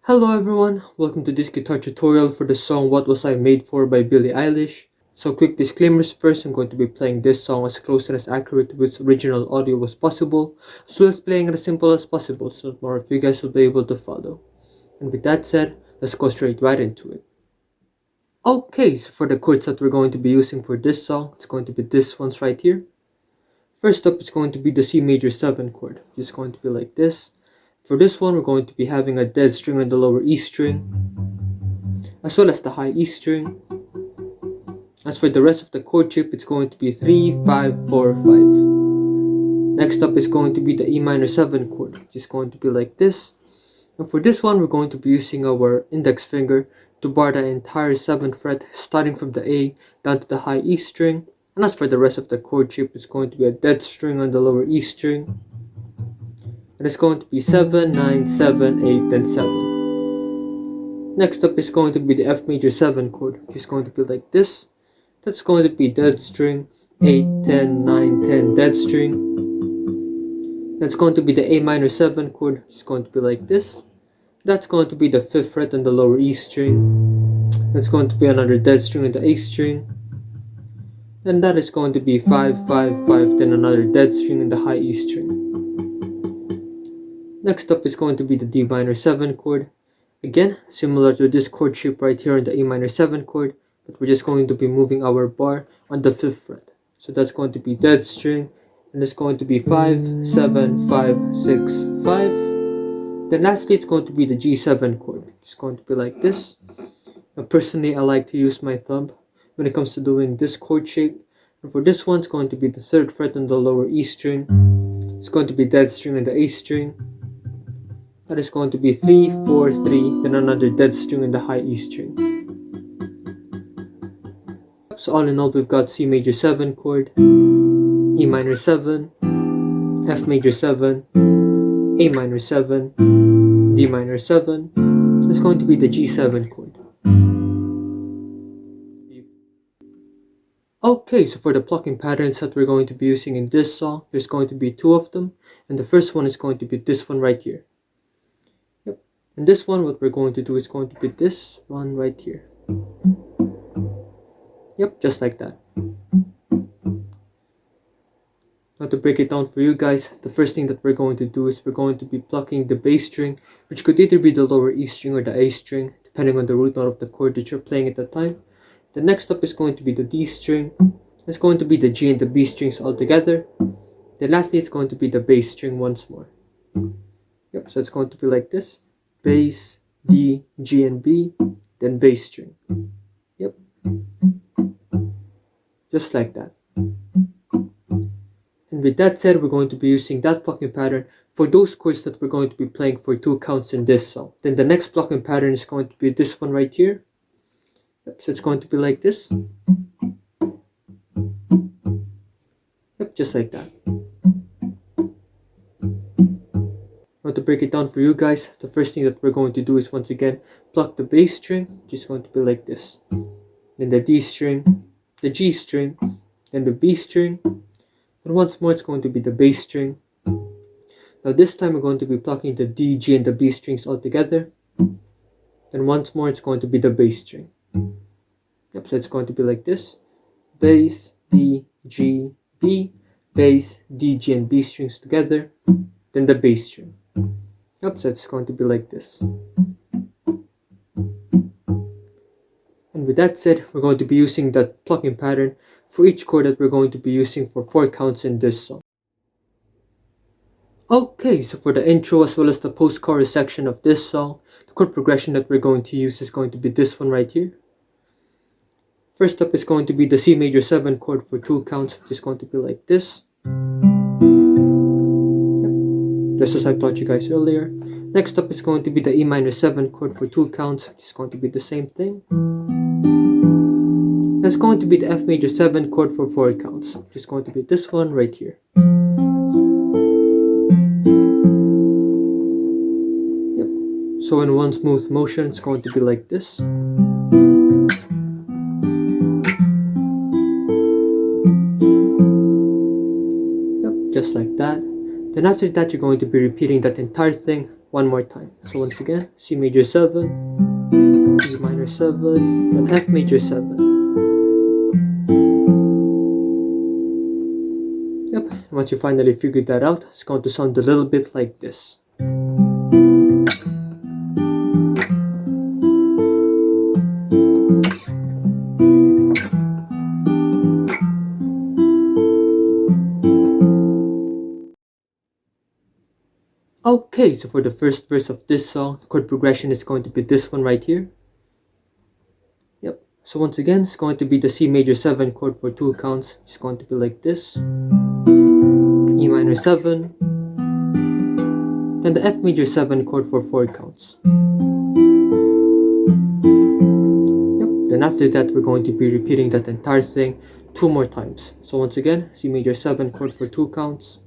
Hello everyone, welcome to this guitar tutorial for the song What Was I Made For by Billie Eilish. So quick disclaimers first, I'm going to be playing this song as close and as accurate with its original audio as possible, as well as playing it as simple as possible so that more of you guys will be able to follow. And with that said, let's go straight right into it. Okay, so for the chords that we're going to be using for this song, it's going to be this ones right here. First up, it's going to be the C major 7 chord, which is going to be like this. For this one, we're going to be having a dead string on the lower E string, as well as the high E string. As for the rest of the chord shape, it's going to be 3, 5, 4, 5. Next up is going to be the E minor 7 chord, which is going to be like this. And for this one, we're going to be using our index finger to bar the entire 7th fret, starting from the A down to the high E string. And as for the rest of the chord shape, it's going to be a dead string on the lower E string. And it's going to be 7, 9, 7, 8, and 7. Next up is going to be the F major 7 chord, which is going to be like this. That's going to be dead string, 8, 10, 9, 10, dead string. That's going to be the A minor 7 chord, which is going to be like this. That's going to be the 5th fret on the lower E string. That's going to be another dead string on the A string. And that is going to be 5, 5, 5, then another dead string in the high E string. Next up is going to be the D minor 7 chord. Again, similar to this chord shape right here on the A minor 7 chord, but we're just going to be moving our bar on the 5th fret. So that's going to be dead string, and it's going to be 5, 7, 5, 6, 5. Then lastly, it's going to be the G7 chord. It's going to be like this. Now personally, I like to use my thumb when it comes to doing this chord shape. And for this one, it's going to be the 3rd fret on the lower E string. It's going to be dead string on the A string. That is going to be 3, 4, 3, then another dead string in the high E string. So all in all, we've got C major 7 chord, E minor 7, F major 7, A minor 7, D minor 7. That's going to be the G7 chord. Okay, so for the plucking patterns that we're going to be using in this song, there's going to be 2 of them, and the first one is going to be this one right here. And this one, what we're going to do is going to be this one right here. Yep, just like that. Now to break it down for you guys, the first thing that we're going to do is we're going to be plucking the bass string, which could either be the lower E string or the A string, depending on the root note of the chord that you're playing at the time. The next up is going to be the D string. It's going to be the G and the B strings all together. Then lastly, it's going to be the bass string once more. Yep, so it's going to be like this. Bass, D, G, and B, then bass string. Yep. Just like that. And with that said, we're going to be using that plucking pattern for those chords that we're going to be playing for 2 counts in this song. Then the next plucking pattern is going to be this one right here. Yep, so it's going to be like this. Yep, just like that. Now to break it down for you guys, the first thing that we're going to do is once again pluck the bass string, which is going to be like this. Then the D string, the G string, then the B string, and once more it's going to be the bass string. Now this time we're going to be plucking the D, G, and the B strings all together. Then once more it's going to be the bass string. Yep, so it's going to be like this. Bass, D, G, B, bass, D, G, and B strings together. Then the bass string. Yep, so it's going to be like this. And with that said, we're going to be using that plucking pattern for each chord that we're going to be using for 4 counts in this song. Okay, so for the intro as well as the post-chorus section of this song, the chord progression that we're going to use is going to be this one right here. First up is going to be the C major 7 chord for 2 counts, which is going to be like this. Just as I taught you guys earlier. Next up is going to be the E minor 7 chord for 2 counts, which is going to be the same thing. That's going to be the F major 7 chord for 4 counts, which is going to be this one right here. Yep. So in one smooth motion, it's going to be like this. Yep, just like that. Then after that, you're going to be repeating that entire thing one more time. So once again, C major 7, E minor 7, then F major 7. Yep, and once you finally figured that out, it's going to sound a little bit like this. Okay, so for the first verse of this song, the chord progression is going to be this one right here. Yep, so once again, it's going to be the C major 7 chord for 2 counts. It's going to be like this. E minor 7. And the F major 7 chord for 4 counts. Yep, then after that, we're going to be repeating that entire thing 2 more times. So once again, C major 7 chord for 2 counts.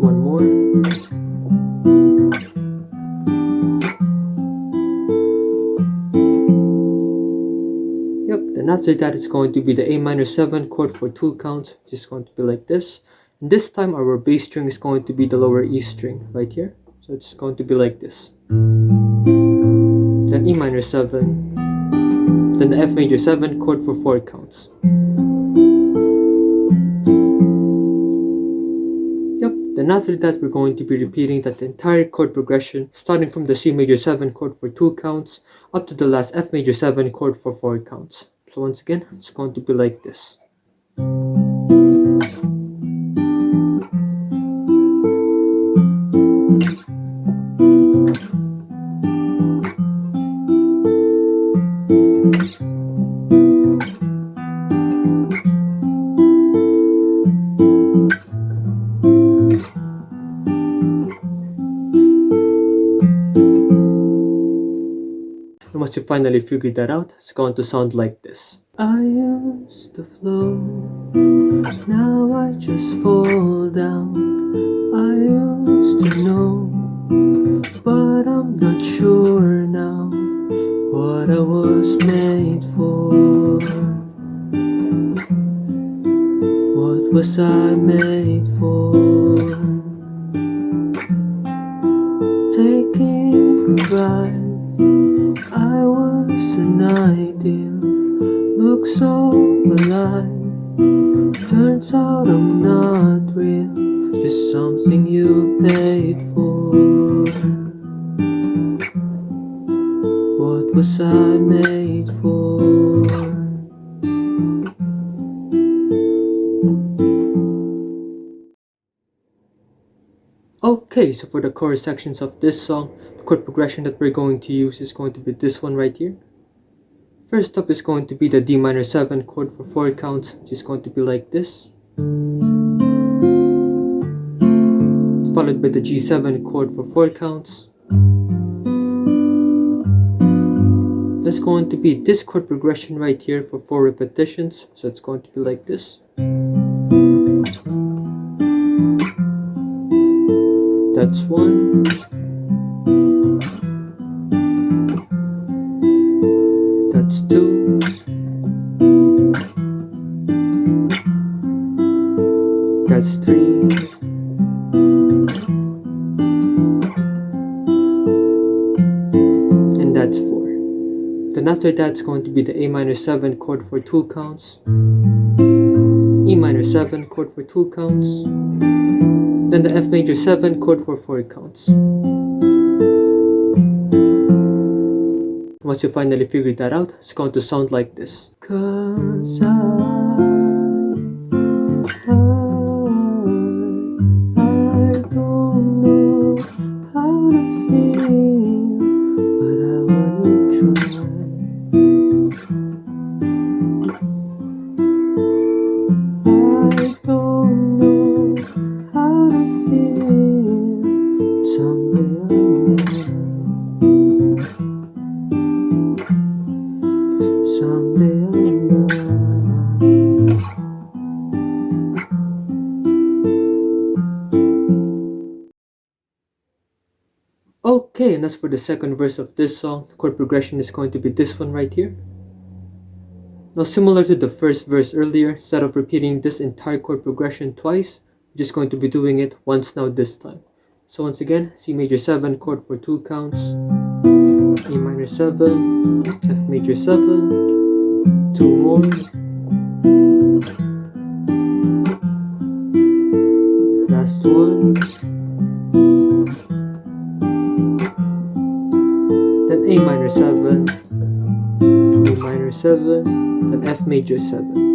One more. Yep, then after that it's going to be the A minor 7 chord for 2 counts, which is going to be like this. And this time our bass string is going to be the lower E string right here. So it's going to be like this. Then E minor 7. Then the F major 7 chord for 4 counts. Then after that, we're going to be repeating that entire chord progression, starting from the C major 7 chord for 2 counts, up to the last F major 7 chord for 4 counts. So once again, it's going to be like this. And once you finally figured that out, it's going to sound like this. I used to flow, now I just fall down. I used to know, but I'm not sure now what I was made for. What was I made for? Taking a ride, I was an ideal, look so alive. Turns out I'm not real, just something you paid for. What was I made for? Okay, so for the chorus sections of this song, the chord progression that we're going to use is going to be this one right here. First up is going to be the D minor 7 chord for 4 counts, which is going to be like this. Followed by the G7 chord for 4 counts. There's going to be this chord progression right here for 4 repetitions, so it's going to be like this. That's 1. That's 2. That's 3. And that's 4. Then after that, it's going to be the A minor 7 chord for 2 counts. E minor 7 chord for 2 counts. Then the F major 7 chord for 4 counts. Once you finally figure that out, it's going to sound like this. 'Cause I don't know how to feel, but I wanna try. I don't know how to feel, someday I will. Someday I will. Okay, and as for the second verse of this song, the chord progression is going to be this one right here. Now, similar to the first verse earlier, instead of repeating this entire chord progression twice, We're just going to be doing it once now this time. So once again, C major 7 chord for 2 counts, E minor 7, F major 7, 2 more, last one, then A minor 7, E minor 7, then F major 7.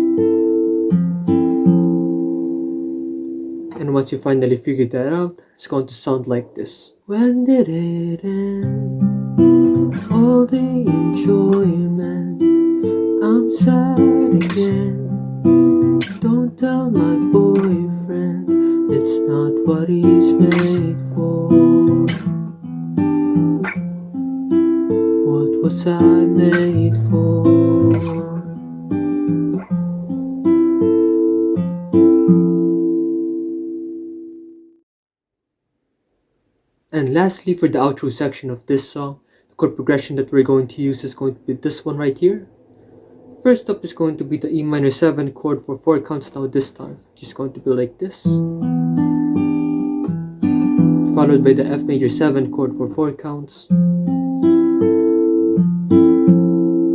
And once you finally figured that out, it's going to sound like this. When did it end? All the enjoyment. I'm sad again. Don't tell my boyfriend it's not what he's made for. What was I made for? And lastly, for the outro section of this song, the chord progression that we're going to use is going to be this one right here. First up is going to be the E minor 7 chord for 4 counts now this time. Just going to be like this. Followed by the F major 7 chord for 4 counts.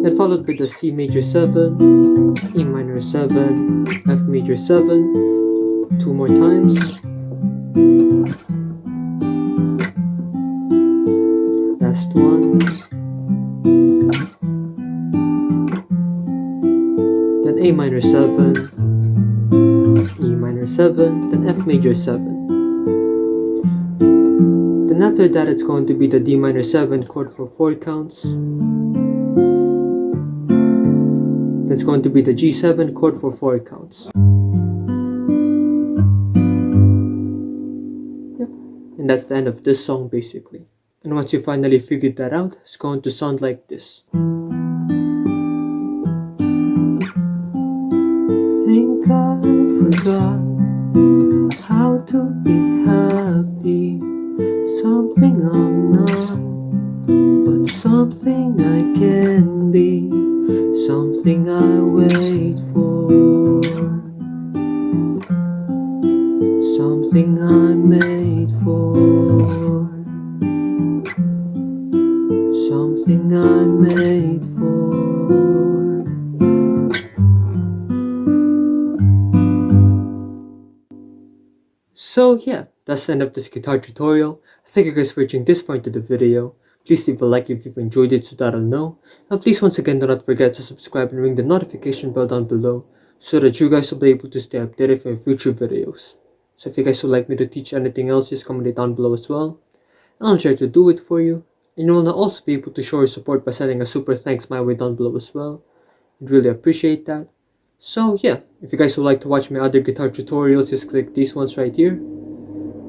Then followed by the C major 7, E minor 7, F major 7, 2 more times. Last one. Then A minor 7, E minor 7, then F major 7. Then after that it's going to be the D minor 7 chord for 4 counts. Then it's going to be the G7 chord for 4 counts. Yep. And that's the end of this song basically. And once you finally figured that out, it's going to sound like this. Think I forgot how to be happy. Something I'm not, but something I can be. Something I wait for. Something I'm made for. Something I'm made for. So yeah, that's the end of this guitar tutorial. Thank you guys for watching this far into the video. Please leave a like if you've enjoyed it so that I'll know. And please once again do not forget to subscribe and ring the notification bell down below so that you guys will be able to stay updated for future videos. So if you guys would like me to teach anything else, just comment it down below as well. And I'll try to do it for you. And you will also be able to show your support by sending a super thanks my way down below as well. I'd really appreciate that. So yeah, if you guys would like to watch my other guitar tutorials, just click these ones right here.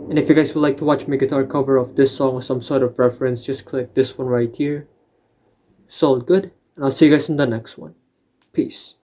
And if you guys would like to watch my guitar cover of this song or some sort of reference, just click this one right here. So good, and I'll see you guys in the next one. Peace.